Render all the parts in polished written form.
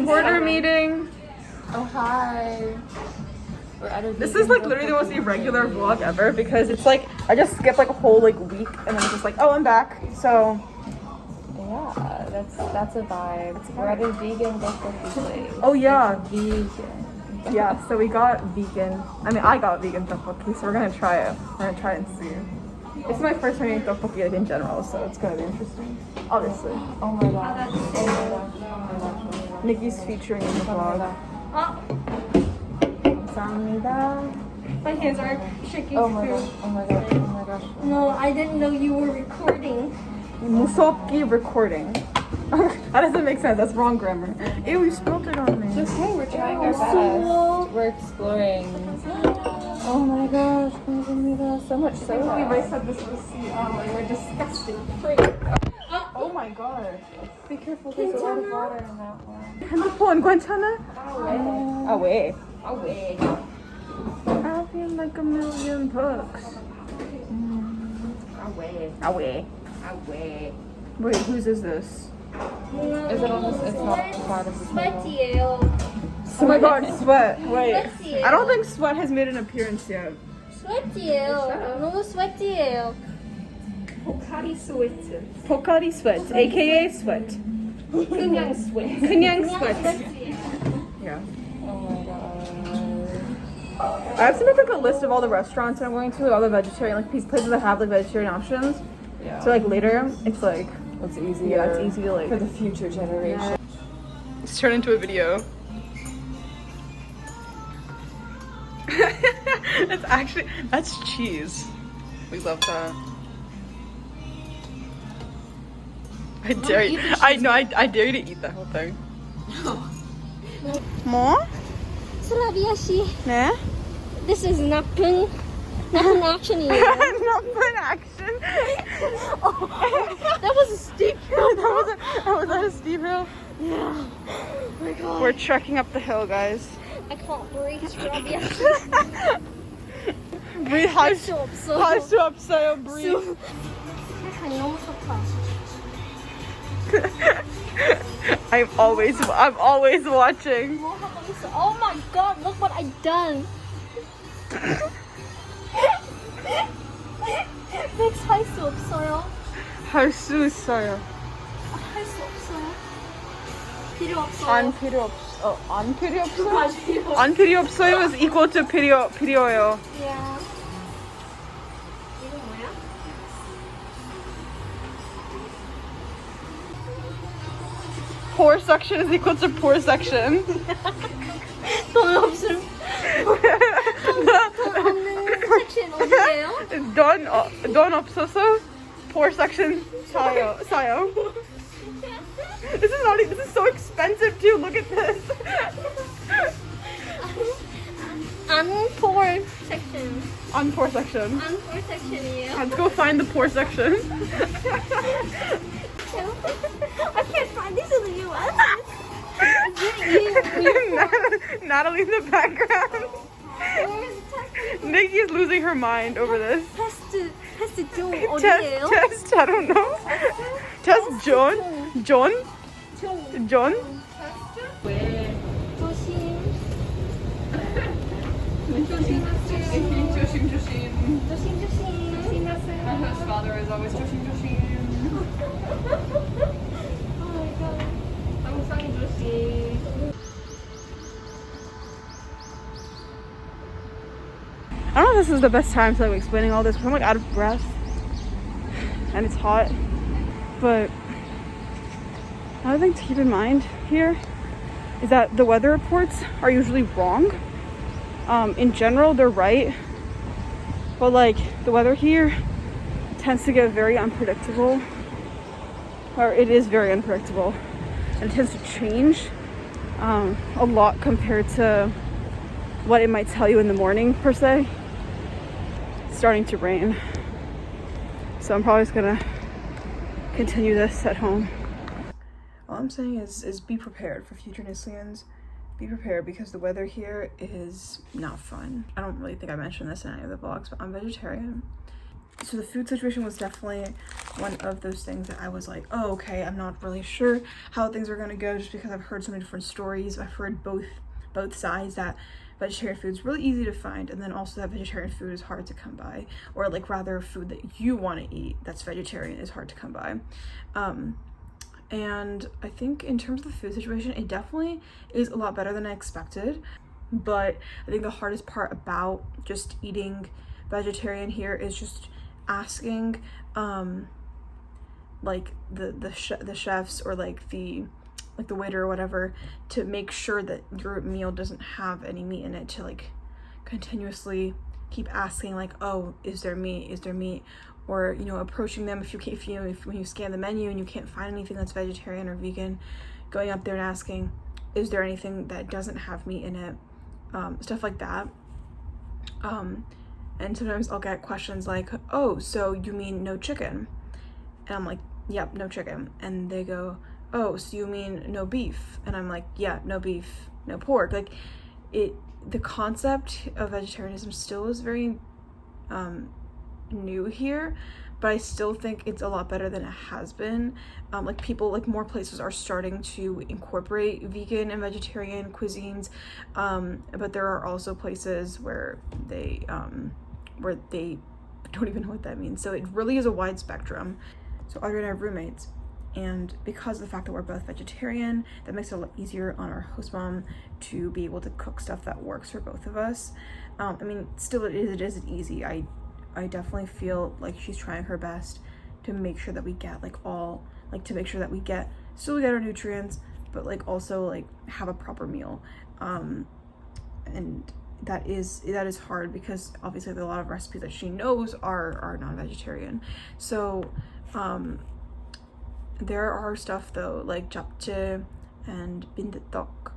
Quarter meeting. Oh, hi. This is like literally the most irregular vlog ever because it's like I just skipped like a whole like week and then it's just like, oh, I'm back. So yeah, that's a vibe. We're at a vegan tteokbokki place. oh yeah, Vegan. yeah. So we got vegan. I mean, I got vegan tteokbokki, so we're gonna try it. We're gonna try it and see. It's my first time eating tteokbokki like in general, so it's gonna be interesting. Obviously. Oh my god. Oh my gosh. Oh my gosh. Nikki's featuring in the vlog. My hands are shaking. Oh my gosh. Oh my gosh. Oh my gosh. No, I didn't know you were recording. Musoki recording. That doesn't make sense. That's wrong grammar. Ew, you spilled it on me. It's okay. We're trying our best. We're exploring. Oh my gosh. So much soda. I said this was we're disgusting. Oh my god. Be careful. There's a lot of water in that one. 핸드폰 괜찮아? Away. Away. I feel like $1,000,000. Away. Away. Away. Wait, whose is this? Is it on this? It's not part of the table. Sweat이에요. Oh my god, Sweat. Wait. Sweat이에요. I don't think Sweat has made an appearance yet. 스웨트예요. 너무 스웨트예요. 포카리 스웨트. Pokari Sweat, aka Sweat. 그냥 스웨트. 그냥 Sweat. Yeah. Oh my god. I have to make like a list of all the restaurants I'm going to, all the vegetarian like places that have like vegetarian options. Yeah. So like later, it's like It's easier. yeah, it's easy to like. for the future generation. Let's turn into a video. That's cheese. We love that. I dare you. I know. I dare you to eat that whole thing. 뭐? 슬라비아 씨, 네? this is napping action이에요. Not action. That was a steep hill. Was that a steep hill? Yeah. Oh my god. We're trekking up the hill, guys. I can't breathe. 슬라비아 씨. Breathe. 할 수 없어. 할 수 없어요. Breathe. 세상이 너무 좋다. I'm always watching. 뭐 하고 있어? Oh my god, look what I done. 맥스 할 수 없어요. 할 수 있어요. 할 수 없어요. 필요 없어요. 안 필요 없어. 안 필요 없어요. 안 필요 없어요 is equal to 필요해요. Yeah. 이거 뭐야? Poor section is equal to poor section. 돈 없음. 돈 없는 섹션 어디예요? 돈 없어서 poor section 사요. This is so expensive too. Look at this. Unpoor section. On poor section. Unpoor section이에요. Let's go find the poor section. I can't find this in the US. Natalie in the background. Nikki is losing her mind over this. 테스트 좀 어디예요? Test, I don't know. Test John. 좀 조심. 조심조심. My host father is always 조심. Oh my god. 항상 조심. I don't know if this is the best time to like explaining all this because I'm like out of breath and it's hot. But another thing to keep in mind here is that the weather reports are usually wrong. In general, they're right, but like the weather here tends to get very unpredictable, or it is very unpredictable, and it tends to change a lot compared to what it might tell you in the morning per se. It's starting to rain, so I'm probably just gonna continue this at home. All I'm saying is be prepared for future Nslians. Be prepared because the weather here is not fun. I don't really think I mentioned this in any of the vlogs, but I'm vegetarian. So the food situation was definitely one of those things that I was like, oh, okay, I'm not really sure how things are gonna go, just because I've heard so many different stories. I've heard both sides, that vegetarian food is really easy to find, and then also that vegetarian food is hard to come by, or like rather food that you want to eat that's vegetarian is hard to come by. And I think in terms of the food situation, it definitely is a lot better than I expected. But I think the hardest part about just eating vegetarian here is just asking like the chefs, or like the waiter or whatever, to make sure that your meal doesn't have any meat in it, to like continuously keep asking, like, oh, is there meat, or, you know, approaching them if when you scan the menu and you can't find anything that's vegetarian or vegan, going up there and asking, is there anything that doesn't have meat in it, stuff like that. And sometimes I'll get questions like, oh, so you mean no chicken? And I'm like, yep, no chicken. And they go, oh, so you mean no beef? And I'm like, yeah, no beef, no pork. Like, the concept of vegetarianism still is very new here, but I still think it's a lot better than it has been. Like, people, like, more places are starting to incorporate vegan and vegetarian cuisines, but there are also places where they don't even know what that means. So it really is a wide spectrum. So Audrey and I have roommates, and because of the fact that we're both vegetarian, that makes it a lot easier on our host mom to be able to cook stuff that works for both of us. I mean, still it isn't easy. I definitely feel like she's trying her best to make sure that we get to make sure that we still get our nutrients, but like also like have a proper meal. And that is hard, because obviously a lot of recipes that she knows are non-vegetarian. So there are stuff though, like japchae and bindetok,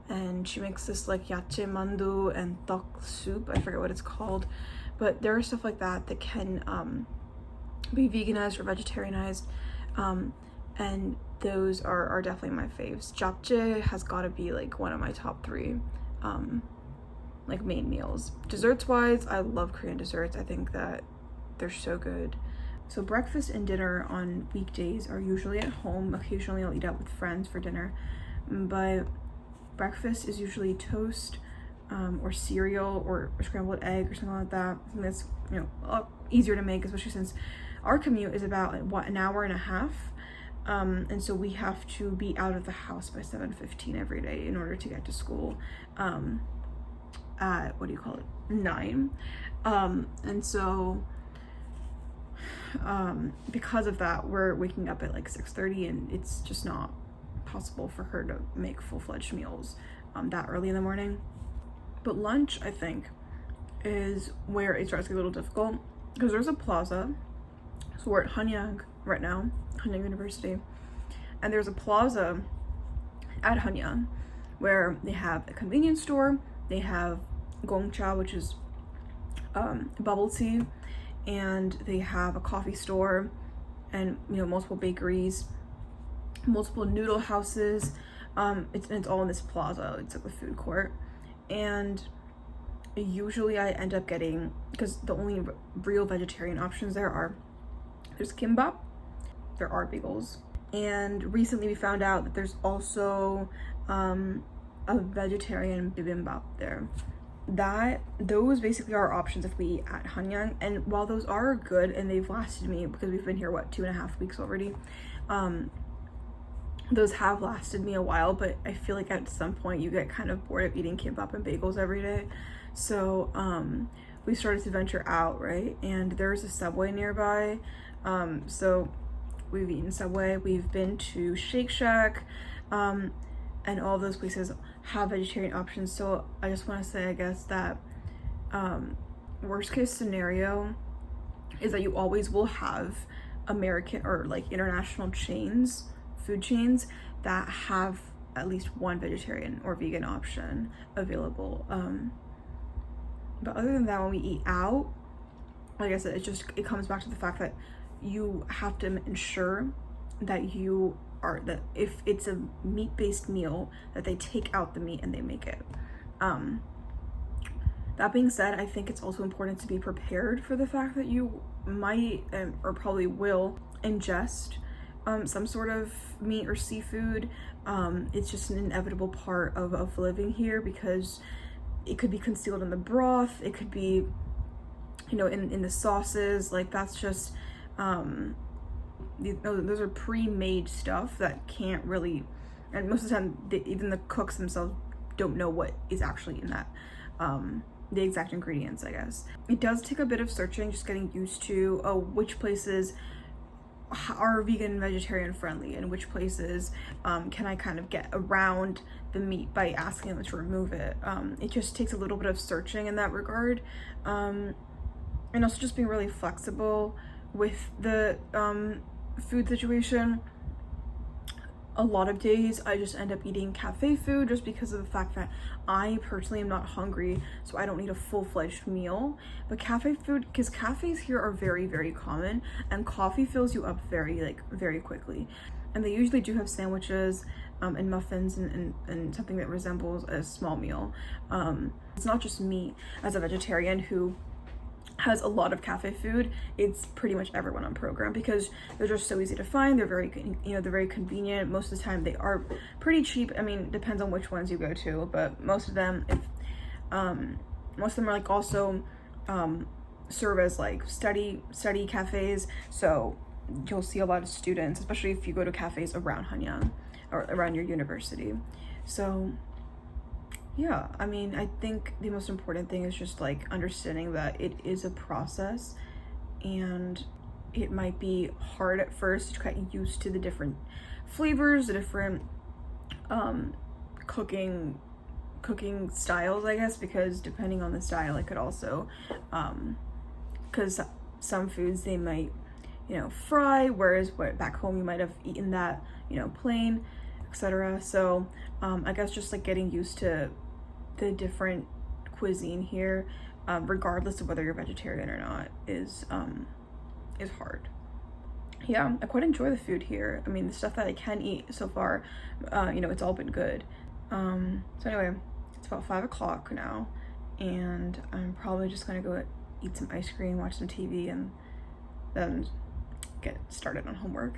and she makes this like yache mandu and tok soup, I forget what it's called, but there are stuff like that that can be veganized or vegetarianized, and those are definitely my faves. Japchae has got to be like one of my top 3 like main meals. Desserts wise, I love Korean desserts. I think that they're so good. So breakfast and dinner on weekdays are usually at home. Occasionally I'll eat out with friends for dinner, but breakfast is usually toast, or cereal, or scrambled egg or something like that. I think that's, you know, a lot easier to make, especially since our commute is about an hour and a half, and so we have to be out of the house by 7:15 every day in order to get to school at 9. And so because of that, we're waking up at like 6:30, and it's just not possible for her to make full-fledged meals that early in the morning. But lunch, I think, is where it starts to get a little difficult, because there's a plaza. So we're at Hanyang right now, Hanyang University, and there's a plaza at Hanyang where they have a convenience store, they have gongcha, which is bubble tea, and they have a coffee store, and, you know, multiple bakeries, multiple noodle houses. It's all in this plaza. It's like a food court, and usually I end up getting, because the only real vegetarian options there's kimbap, there are bagels, and recently we found out that there's also a vegetarian bibimbap there. Those basically are options if we eat at Hanyang, and while those are good and they've lasted me, because we've been here 2.5 weeks already, those have lasted me a while, but I feel like at some point you get kind of bored of eating kimbap and bagels every day. So we started to venture out, right? And there's a Subway nearby, so we've eaten Subway, we've been to Shake Shack, and all those places have vegetarian options. So I just want to say, I guess, that worst case scenario is that you always will have American or like international food chains that have at least one vegetarian or vegan option available. But other than that, when we eat out, like I said, it comes back to the fact that you have to ensure that that if it's a meat-based meal, that they take out the meat and they make it. That being said, I think it's also important to be prepared for the fact that you might or probably will ingest some sort of meat or seafood. It's just an inevitable part of living here, because it could be concealed in the broth, it could be, you know, in the sauces. Like, that's just those are pre-made stuff that can't really, and most of the time even the cooks themselves don't know what is actually in that, the exact ingredients, I guess. It does take a bit of searching, just getting used to which places are vegan and vegetarian friendly, and which places can I kind of get around the meat by asking them to remove it. It just takes a little bit of searching in that regard, and also just being really flexible with the food situation. A lot of days I just end up eating cafe food, just because of the fact that I personally am not hungry, so I don't need a full-fledged meal. But cafe food, because cafes here are very, very common, and coffee fills you up very quickly. And they usually do have sandwiches and muffins and something that resembles a small meal. It's not just me as a vegetarian who has a lot of cafe food. It's pretty much everyone on program, because they're just so easy to find. They're very, you know, they're very convenient. Most of the time they are pretty cheap. I mean, depends on which ones you go to, but most of them, most of them are like also serve as like study cafes. So you'll see a lot of students, especially if you go to cafes around Hanyang or around your university. So yeah, I mean, I think the most important thing is just like understanding that it is a process, and it might be hard at first to get used to the different flavors, the different cooking styles, I guess, because depending on the style, it could also, because some foods they might, you know, fry, whereas back home you might have eaten that, you know, plain, etc. So I guess just like getting used to the different cuisine here, regardless of whether you're vegetarian or not, is hard. Yeah, I quite enjoy the food here. I mean, the stuff that I can eat so far, you know, it's all been good. So anyway, it's about 5 o'clock now, and I'm probably just gonna go eat some ice cream, watch some TV, and then get started on homework.